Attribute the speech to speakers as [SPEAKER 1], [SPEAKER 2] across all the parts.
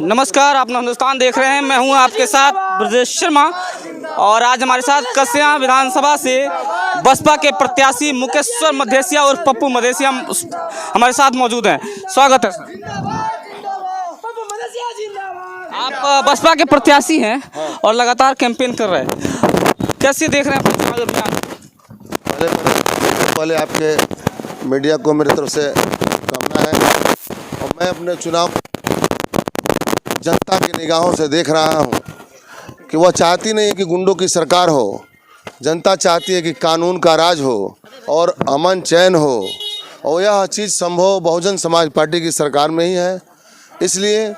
[SPEAKER 1] नमस्कार, आप हिंदुस्तान देख रहे हैं। मैं हूं आपके साथ ब्रजेश शर्मा और आज हमारे साथ कस्या विधानसभा से बसपा के प्रत्याशी मुकेश्वर मधेसिया और पप्पू मधेसिया हमारे साथ मौजूद हैं। स्वागत है सर। आप बसपा के प्रत्याशी हैं और लगातार कैंपेन कर रहे हैं, कैसे देख रहे हैं चुनाव अभियान?
[SPEAKER 2] पहले आपके मीडिया को मेरी तरफ से कामना है और मैं अपने चुनाव जनता की निगाहों से देख रहा हूं कि वह चाहती नहीं है कि गुंडों की सरकार हो। जनता चाहती है कि कानून का राज हो और अमन चैन हो, और यह चीज़ संभव बहुजन समाज पार्टी की सरकार में ही है। इसलिए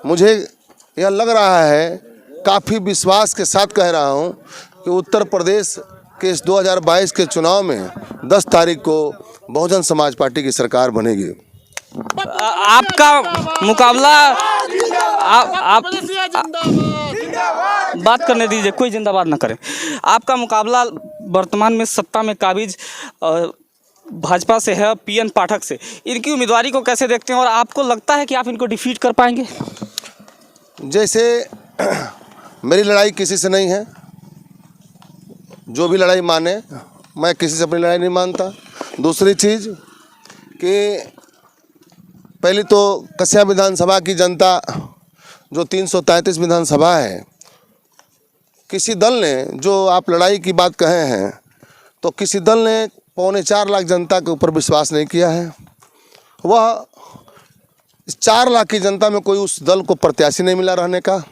[SPEAKER 2] मुझे यह लग रहा है, काफ़ी विश्वास के साथ कह रहा हूं कि उत्तर प्रदेश के इस 2022 के चुनाव में 10 तारीख को बहुजन समाज पार्टी की सरकार बनेगी।
[SPEAKER 1] आपका मुकाबला आप बात करने दीजिए, कोई जिंदाबाद ना करे। आपका मुकाबला वर्तमान में सत्ता में काबिज भाजपा से है, पीएन पाठक से। इनकी उम्मीदवारी को कैसे देखते हैं और आपको लगता है कि आप इनको डिफीट कर पाएंगे?
[SPEAKER 2] जैसे मेरी लड़ाई किसी से नहीं है, जो भी लड़ाई माने, मैं किसी से अपनी लड़ाई नहीं मानता। दूसरी चीज़ कि पहली तो कस्या विधानसभा की जनता जो 333 विधानसभा है, किसी दल ने, जो आप लड़ाई की बात कहे हैं, तो किसी दल ने 4.25 लाख जनता के ऊपर विश्वास नहीं किया है। वह इस 4 लाख की जनता में कोई उस दल को प्रत्याशी नहीं मिला रहने का,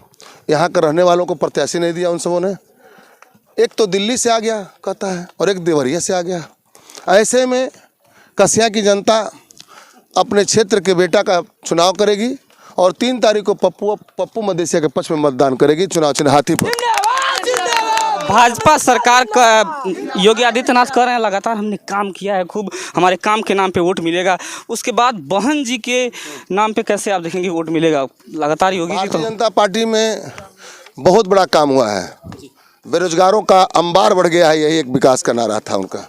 [SPEAKER 2] यहाँ के रहने वालों को प्रत्याशी नहीं दिया उन सबों ने। एक तो दिल्ली से आ गया कहता है और एक देवरिया से आ गया। ऐसे में कस्या की जनता अपने क्षेत्र के बेटा का चुनाव करेगी और 3 तारीख को पप्पू मधेसिया के पक्ष में मतदान करेगी चुनाव चिन्ह हाथी पर।
[SPEAKER 1] भाजपा सरकार का योगी आदित्यनाथ कह रहे हैं लगातार हमने काम किया है, खूब हमारे काम के नाम पे वोट मिलेगा। उसके बाद बहन जी के नाम पे कैसे आप देखेंगे वोट मिलेगा? लगातार योगी जी
[SPEAKER 2] भारतीय जनता पार्टी में बहुत बड़ा काम हुआ है, बेरोजगारों का अंबार बढ़ गया है। यही एक विकास का नारा था उनका,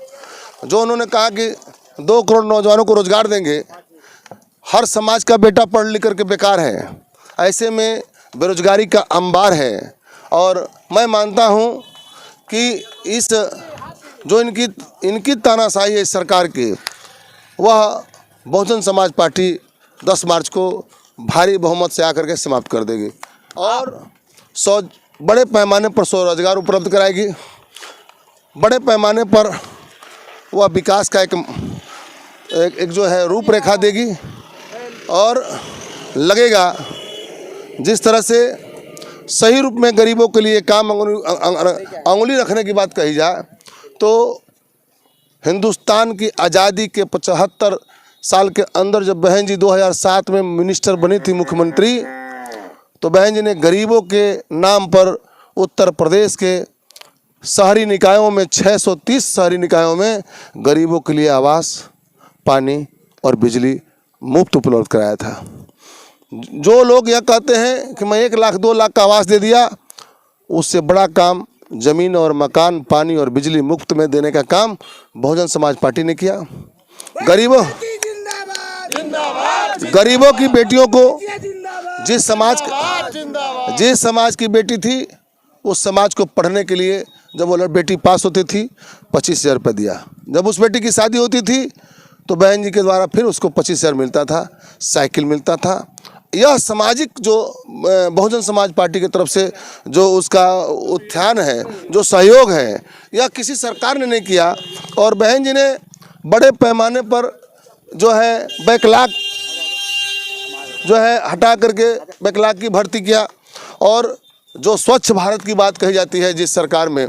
[SPEAKER 2] जो उन्होंने कहा कि 2 करोड़ नौजवानों को रोजगार देंगे। हर समाज का बेटा पढ़ लिख करके बेकार है, ऐसे में बेरोजगारी का अंबार है। और मैं मानता हूं कि इस जो इनकी तानाशाही है इस सरकार की, वह बहुजन समाज पार्टी 10 मार्च को भारी बहुमत से आकर के समाप्त कर देगी और बड़े पैमाने पर स्वरोजगार उपलब्ध कराएगी। बड़े पैमाने पर वह विकास का एक जो है रूपरेखा देगी और लगेगा जिस तरह से सही रूप में गरीबों के लिए काम अंगुली रखने की बात कही जाए, तो हिंदुस्तान की आज़ादी के 75 साल के अंदर जब बहन जी 2007 में मिनिस्टर बनी थी, मुख्यमंत्री, तो बहन जी ने गरीबों के नाम पर उत्तर प्रदेश के शहरी निकायों में 630 शहरी निकायों में गरीबों के लिए आवास, पानी और बिजली मुफ्त उपलब्ध कराया था। जो लोग यह कहते हैं कि मैं 1 लाख 2 लाख का आवास दे दिया, उससे बड़ा काम जमीन और मकान, पानी और बिजली मुफ्त में देने का काम बहुजन समाज पार्टी ने किया। गरीबों की बेटियों को, जिस समाज की बेटी थी, उस समाज को पढ़ने के लिए जब वो बेटी पास होती थी 25,000 रुपये दिया। जब उस बेटी की शादी होती थी तो बहन जी के द्वारा फिर उसको 25,000 मिलता था, साइकिल मिलता था। यह सामाजिक जो बहुजन समाज पार्टी की तरफ से जो उसका उत्थान है, जो सहयोग है, यह किसी सरकार ने नहीं किया। और बहन जी ने बड़े पैमाने पर जो है बैकलॉग जो है हटा करके बैकलॉग की भर्ती किया। और जो स्वच्छ भारत की बात कही जाती है जिस सरकार में,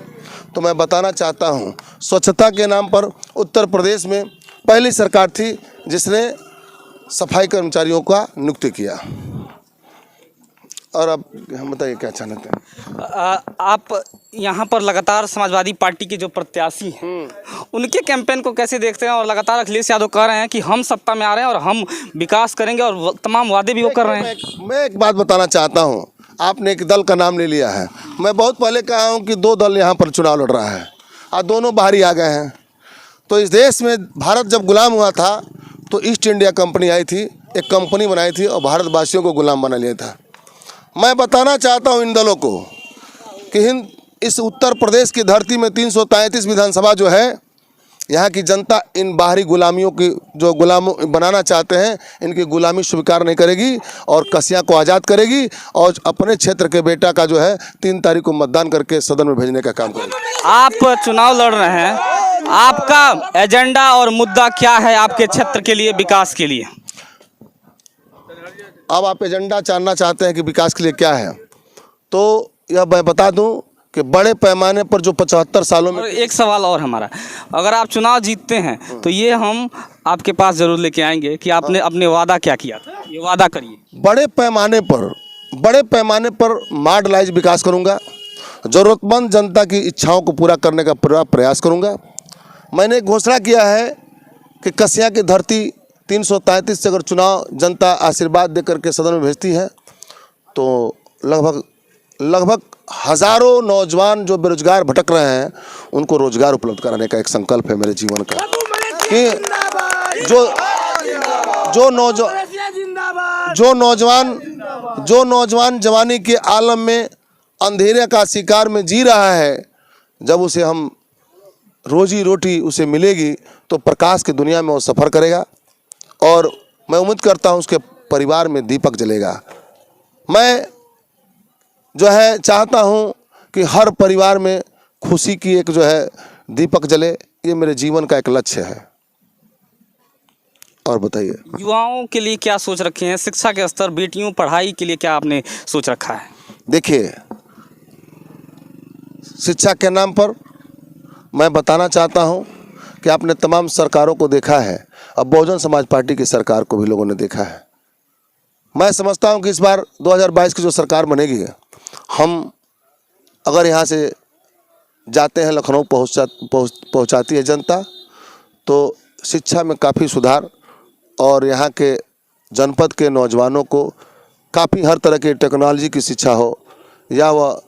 [SPEAKER 2] तो मैं बताना चाहता हूँ, स्वच्छता के नाम पर उत्तर प्रदेश में पहली सरकार थी जिसने सफाई कर्मचारियों का नियुक्ति किया। और अब हम बताइए क्या चाहते हैं?
[SPEAKER 1] आप यहाँ पर लगातार समाजवादी पार्टी के जो प्रत्याशी हैं उनके कैंपेन को कैसे देखते हैं? और लगातार अखिलेश यादव कह रहे हैं कि हम सत्ता में आ रहे हैं और हम विकास करेंगे और तमाम वादे भी वो कर रहे हैं।
[SPEAKER 2] मैं एक बात बताना चाहता हूँ, आपने एक दल का नाम ले लिया है। मैं बहुत पहले कहा हूँ कि 2 दल यहाँ पर चुनाव लड़ रहा है और दोनों बाहरी आ गए हैं। तो इस देश में भारत जब गुलाम हुआ था तो ईस्ट इंडिया कंपनी आई थी, एक कंपनी बनाई थी और भारतवासियों को गुलाम बना लिया था। मैं बताना चाहता हूं इन दलों को कि इस उत्तर प्रदेश की धरती में 333 विधानसभा जो है, यहाँ की जनता इन बाहरी गुलामियों की जो गुलाम बनाना चाहते हैं, इनकी गुलामी स्वीकार नहीं करेगी और कसिया को आज़ाद करेगी और अपने क्षेत्र के बेटा का जो है 3 तारीख को मतदान करके सदन में भेजने का काम करेगी।
[SPEAKER 1] आप चुनाव लड़ रहे हैं, आपका एजेंडा और मुद्दा क्या है आपके क्षेत्र के लिए, विकास के लिए?
[SPEAKER 2] अब आप एजेंडा जानना चाहते हैं कि विकास के लिए क्या है, तो यह मैं बता दूं कि बड़े पैमाने पर जो 75 सालों में।
[SPEAKER 1] और एक सवाल और हमारा, अगर आप चुनाव जीतते हैं तो ये हम आपके पास जरूर लेके आएंगे कि आपने अपने वादा क्या किया था, ये वादा करिए।
[SPEAKER 2] बड़े पैमाने पर मॉडलाइज विकास करूंगा, ज़रूरतमंद जनता की इच्छाओं को पूरा करने का पूरा प्रयास करूंगा। मैंने घोषणा किया है कि कसिया की धरती 333 से अगर चुनाव जनता आशीर्वाद देकर के सदन में भेजती है तो लगभग हज़ारों नौजवान जो बेरोजगार भटक रहे हैं उनको रोजगार उपलब्ध कराने का एक संकल्प है मेरे जीवन का, कि जो नौजवान जवानी के आलम में अंधेरे का शिकार में जी रहा है, जब उसे हम रोजी रोटी उसे मिलेगी तो प्रकाश की दुनिया में वो सफ़र करेगा और मैं उम्मीद करता हूँ उसके परिवार में दीपक जलेगा। मैं जो है चाहता हूँ कि हर परिवार में खुशी की एक जो है दीपक जले, ये मेरे जीवन का एक लक्ष्य है। और बताइए,
[SPEAKER 1] युवाओं के लिए क्या सोच रखे हैं, शिक्षा के स्तर, बेटियों पढ़ाई के लिए क्या आपने सोच रखा है?
[SPEAKER 2] देखिए, शिक्षा के नाम पर मैं बताना चाहता हूँ कि आपने तमाम सरकारों को देखा है, अब बहुजन समाज पार्टी की सरकार को भी लोगों ने देखा है। मैं समझता हूँ कि इस बार 2022 की जो सरकार बनेगी, हम अगर यहाँ से जाते हैं लखनऊ पहुँचाती है जनता, तो शिक्षा में काफ़ी सुधार और यहाँ के जनपद के नौजवानों को काफ़ी हर तरह की टेक्नोलॉजी की शिक्षा हो या वह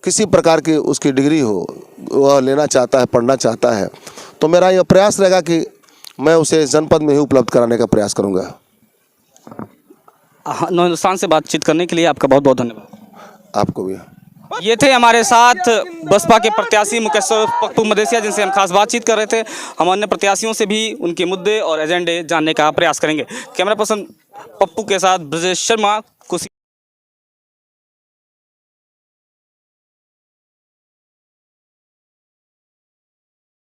[SPEAKER 2] किसी प्रकार की उसकी डिग्री हो, वह लेना चाहता है, पढ़ना चाहता है, तो मेरा यह प्रयास रहेगा कि मैं उसे जनपद में ही उपलब्ध कराने का प्रयास करूँगा।
[SPEAKER 1] हिंदुस्तान से बातचीत करने के लिए आपका बहुत बहुत धन्यवाद।
[SPEAKER 2] आपको भी।
[SPEAKER 1] ये थे हमारे साथ बसपा के प्रत्याशी मुकेश्वर पप्पू मदेसिया, जिनसे हम खास बातचीत कर रहे थे। हम अन्य प्रत्याशियों से भी उनके मुद्दे और एजेंडे जानने का प्रयास करेंगे। कैमरा पर्सन पप्पू के साथ ब्रजेश शर्मा,